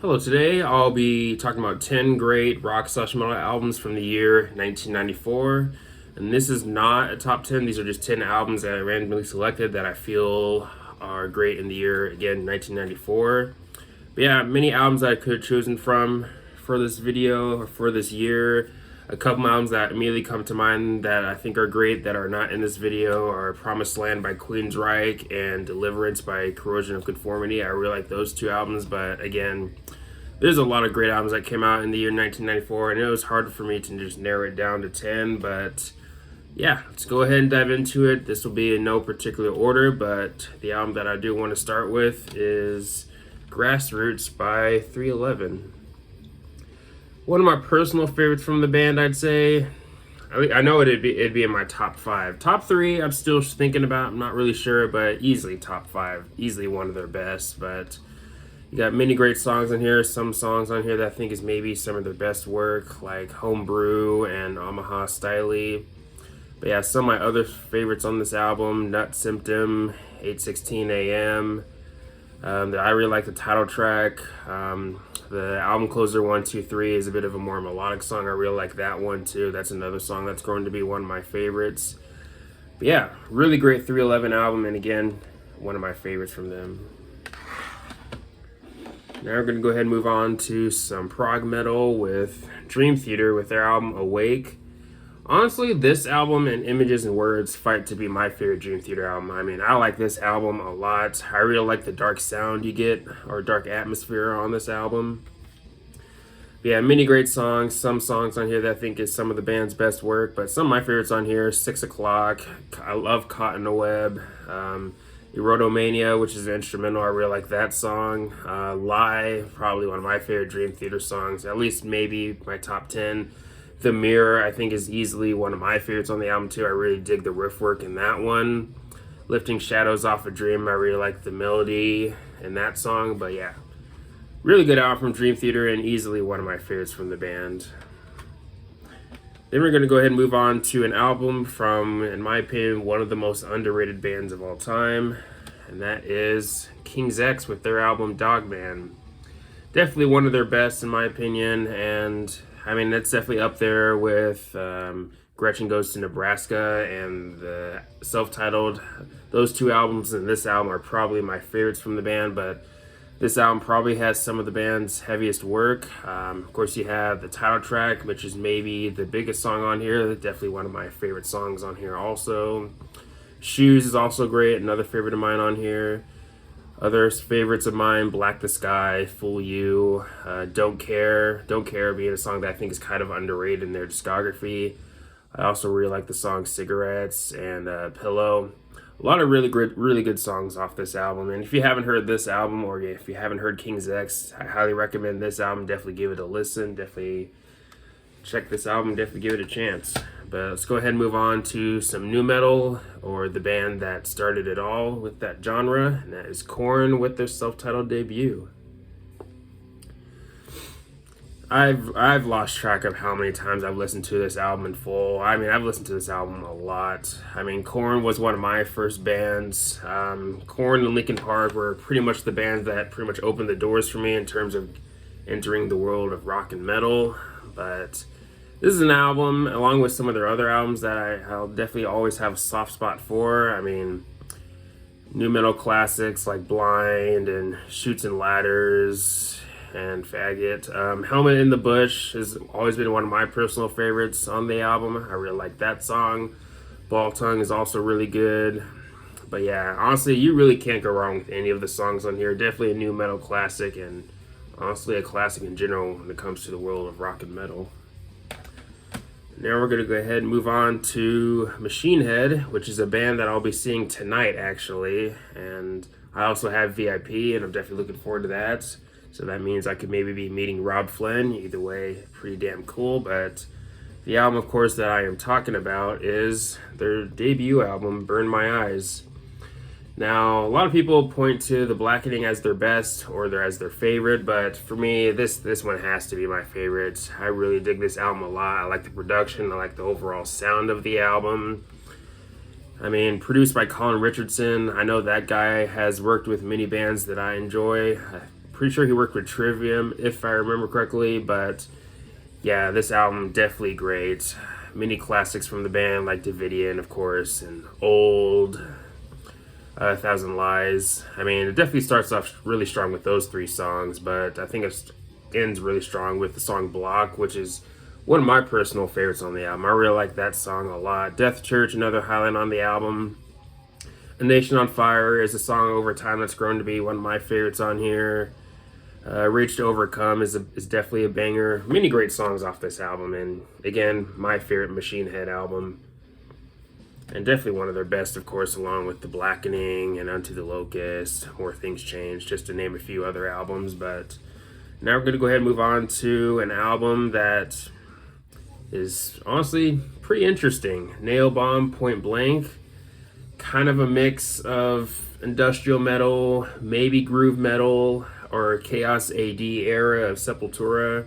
Hello, today I'll be talking about 10 great rock/metal albums from the year 1994. And this is not a top 10, these are just 10 albums that I randomly selected that I feel are great in the year, again, 1994. But yeah, many albums I could have chosen from for this video or for this year. A couple albums that immediately come to mind that I think are great that are not in this video are Promised Land by Queensryche and Deliverance by Corrosion of Conformity. I really like those two albums, but again, there's a lot of great albums that came out in the year 1994, and it was hard for me to just narrow it down to 10, but yeah, let's go ahead and dive into it. This will be in no particular order, but the album that I do want to start with is Grassroots by 311. One of my personal favorites from the band, I'd say. I know it'd be in my top 5. Top 3, I'm still thinking about. I'm not really sure, but easily top 5. Easily one of their best. But you got many great songs on here. Some songs on here that I think is maybe some of their best work, like Homebrew and Omaha Styley. But yeah, some of my other favorites on this album: Nut Symptom, 8:16 a.m. I really like the title track. The album closer 1, 2, 3 is a bit of a more melodic song. I really like that one too. That's another song that's going to be one of my favorites. But yeah, really great 311 album, and again, one of my favorites from them. Now we're going to go ahead and move on to some prog metal with Dream Theater with their album Awake. Honestly, this album and Images and Words fight to be my favorite Dream Theater album. I mean, I like this album a lot. I really like the dark sound you get, or dark atmosphere on this album. But yeah, many great songs. Some songs on here that I think is some of the band's best work, but some of my favorites on here: 6 O'Clock. I love Caught in a Web. Erotomania, which is an instrumental. I really like that song. Lie, probably one of my favorite Dream Theater songs, at least maybe my top 10. The Mirror, I think, is easily one of my favorites on the album too. I really dig the riff work in that one. Lifting Shadows Off a Dream, I really like the melody in that song. But yeah, really good album from Dream Theater and easily one of my favorites from the band. Then we're going to go ahead and move on to an album from, in my opinion, one of the most underrated bands of all time, and that is King's X with their album Dogman. Definitely one of their best in my opinion, and I mean, that's definitely up there with Gretchen Goes to Nebraska and the self-titled. Those two albums and this album are probably my favorites from the band, but this album probably has some of the band's heaviest work. Of course, you have the title track, which is maybe the biggest song on here. Definitely one of my favorite songs on here also. Shoes is also great, another favorite of mine on here. Other favorites of mine: Black the Sky, Fool You, Don't Care being a song that I think is kind of underrated in their discography. I also really like the song Cigarettes and Pillow. A lot of really good songs off this album. And if you haven't heard this album, or if you haven't heard King's X, I highly recommend this album. Definitely give it a listen. Definitely check this album. Definitely give it a chance. But let's go ahead and move on to some nu metal, or the band that started it all with that genre, and that is Korn with their self-titled debut. I've lost track of how many times I've listened to this album in full. I mean, I've listened to this album a lot. I mean, Korn was one of my first bands. Korn and Linkin Park were pretty much the bands that pretty much opened the doors for me in terms of entering the world of rock and metal. But this is an album, along with some of their other albums, that I'll definitely always have a soft spot for. I mean, nu metal classics like Blind and Chutes and Ladders and Faggot. Helmet in the Bush has always been one of my personal favorites on the album. I really like that song. Ball Tongue is also really good. But yeah, honestly, you really can't go wrong with any of the songs on here. Definitely a nu metal classic, and honestly a classic in general when it comes to the world of rock and metal. Now we're going to go ahead and move on to Machine Head, which is a band that I'll be seeing tonight, actually. And I also have VIP, and I'm definitely looking forward to that. So that means I could maybe be meeting Rob Flynn. Either way, pretty damn cool. But the album, of course, that I am talking about is their debut album, Burn My Eyes. Now, a lot of people point to The Blackening as their best, or as their favorite, but for me, this one has to be my favorite. I really dig this album a lot. I like the production. I like the overall sound of the album. I mean, produced by Colin Richardson. I know that guy has worked with many bands that I enjoy. pretty sure he worked with Trivium, if I remember correctly. But yeah, this album definitely great. Many classics from the band like Davidian, of course, and Old, A Thousand Lies. I mean, it definitely starts off really strong with those three songs, but I think it ends really strong with the song Block, which is one of my personal favorites on the album. I really like that song a lot. Death Church, another highlight on the album. A Nation on Fire is a song over time that's grown to be one of my favorites on here. Reach to Overcome is definitely a banger. Many great songs off this album, and again, my favorite Machine Head album. And definitely one of their best, of course, along with The Blackening and Unto the Locust, More Things Change, just to name a few other albums. But now we're going to go ahead and move on to an album that is honestly pretty interesting. Nail Bomb Point Blank. Kind of a mix of industrial metal, maybe groove metal, or Chaos AD era of Sepultura.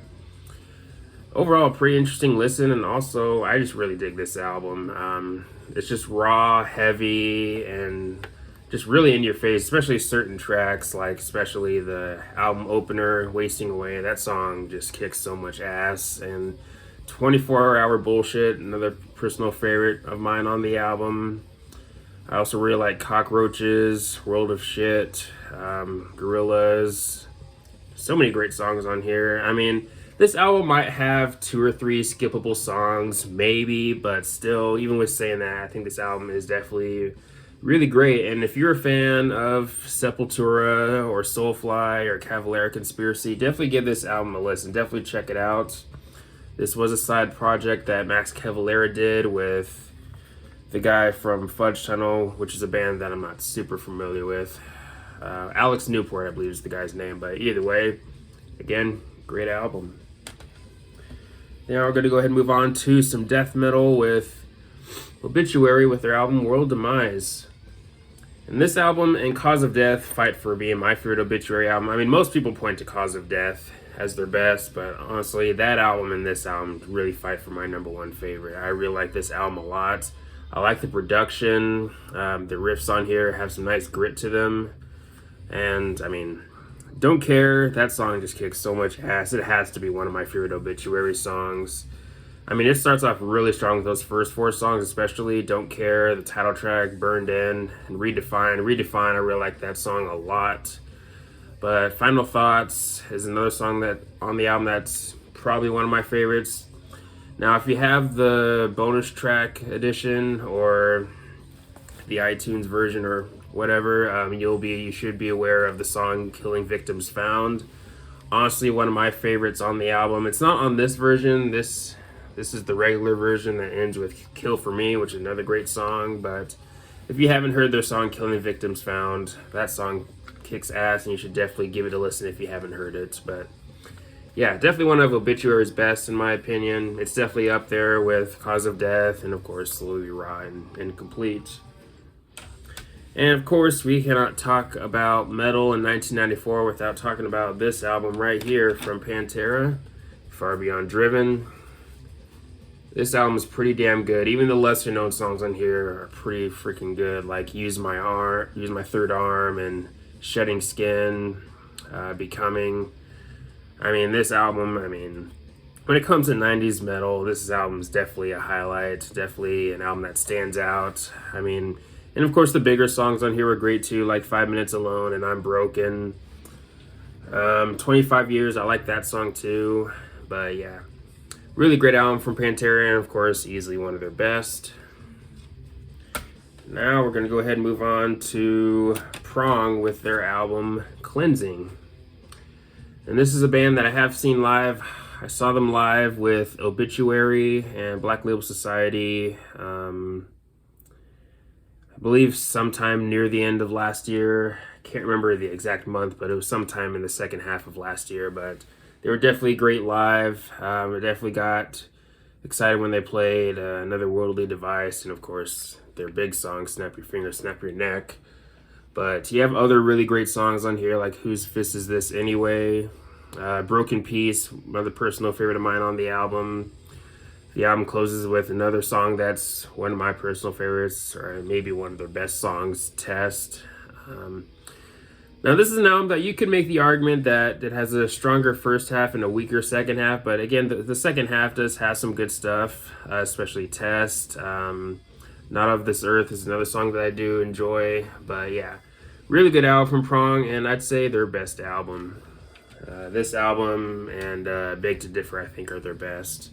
Overall, pretty interesting listen, and also I just really dig this album. It's just raw, heavy, and just really in your face, especially certain tracks, like especially the album opener, Wasting Away. That song just kicks so much ass. And 24-Hour Bullshit, another personal favorite of mine on the album. I also really like Cockroaches, World of Shit, Gorillas. So many great songs on here. I mean, this album might have 2 or 3 skippable songs, maybe, but still, even with saying that, I think this album is definitely really great. And if you're a fan of Sepultura or Soulfly or Cavalera Conspiracy, definitely give this album a listen. Definitely check it out. This was a side project that Max Cavalera did with the guy from Fudge Tunnel, which is a band that I'm not super familiar with. Alex Newport, I believe, is the guy's name. But either way, again, great album. Now we're going to go ahead and move on to some death metal with Obituary with their album World Demise. And this album and Cause of Death fight for being my favorite Obituary album. I mean, most people point to Cause of Death as their best, but honestly, that album and this album really fight for my number one favorite. I really like this album a lot. I like the production. The riffs on here have some nice grit to them. And, I mean, Don't Care, that song just kicks so much ass. It has to be one of my favorite Obituary songs. I mean, it starts off really strong with those first 4 songs, especially Don't Care, the title track, Burned In, and Redefine. Redefine, I really like that song a lot. But Final Thoughts is another song that on the album that's probably one of my favorites. Now, if you have the bonus track edition or the iTunes version or whatever, you should be aware of the song Killing Victims Found. Honestly, one of my favorites on the album. It's not on this version. This is the regular version that ends with Kill For Me, which is another great song. But if you haven't heard their song Killing Victims Found, that song kicks ass, and you should definitely give it a listen if you haven't heard it. But yeah, definitely one of Obituary's best, in my opinion. It's definitely up there with Cause of Death and, of course, Slowly Raw and Incomplete. And, of course, we cannot talk about metal in 1994 without talking about this album right here from Pantera, Far Beyond Driven. This album is pretty damn good. Even the lesser-known songs on here are pretty freaking good, like Use My Third Arm, and Shedding Skin, Becoming. I mean, this album, when it comes to 90s metal, this album's definitely a highlight, definitely an album that stands out. I mean, and of course the bigger songs on here were great too, like 5 Minutes Alone and I'm Broken. 25 Years, I like that song too. But yeah, really great album from Pantera, and of course easily one of their best. Now we're going to go ahead and move on to Prong with their album Cleansing. And this is a band that I have seen live. I saw them live with Obituary and Black Label Society. I believe sometime near the end of last year. Can't remember the exact month, but it was sometime in the second half of last year. But they were definitely great live. I definitely got excited when they played Another Worldly Device, and of course their big song, Snap Your Finger, Snap Your Neck. But you have other really great songs on here, like Whose Fist Is This Anyway? Broken Peace, another personal favorite of mine on the album. The album closes with another song that's one of my personal favorites, or maybe one of their best songs, Test. Now, this is an album that you could make the argument that it has a stronger first half and a weaker second half, but again, the second half does have some good stuff, especially Test. Not of This Earth is another song that I do enjoy, but yeah, really good album from Prong, and I'd say their best album. This album and Beg to Differ, I think, are their best.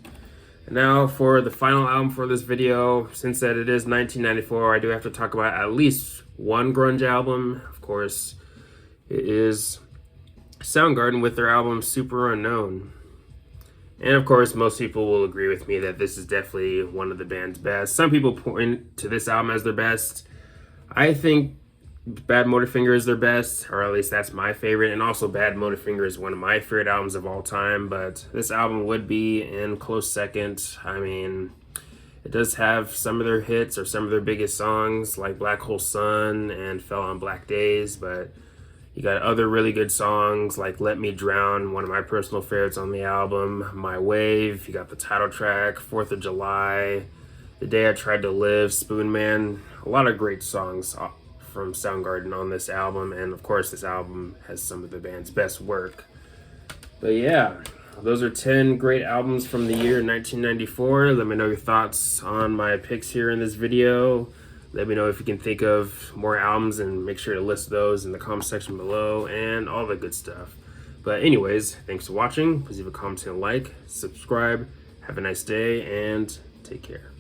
And now for the final album for this video, since that it is 1994, I do have to talk about at least one grunge album. Of course, it is Soundgarden with their album Super Unknown. And of course, most people will agree with me that this is definitely one of the band's best. Some people point to this album as their best. I think Bad Motorfinger is their best, or at least that's my favorite. And also Bad Motorfinger is one of my favorite albums of all time, but this album would be in close second. I mean, it does have some of their hits or some of their biggest songs like Black Hole Sun and Fell on Black Days, but you got other really good songs like Let Me Drown, one of my personal favorites on the album, My Wave, you got the title track, 4th of July, The Day I Tried to Live, Spoon Man, a lot of great songs from Soundgarden on this album, and of course this album has some of the band's best work. But yeah, those are 10 great albums from the year 1994. Let me know your thoughts on my picks here in this video. Let me know if you can think of more albums and make sure to list those in the comment section below and all the good stuff. But anyways, thanks for watching. Please leave a comment and a like, subscribe. Have a nice day and take care.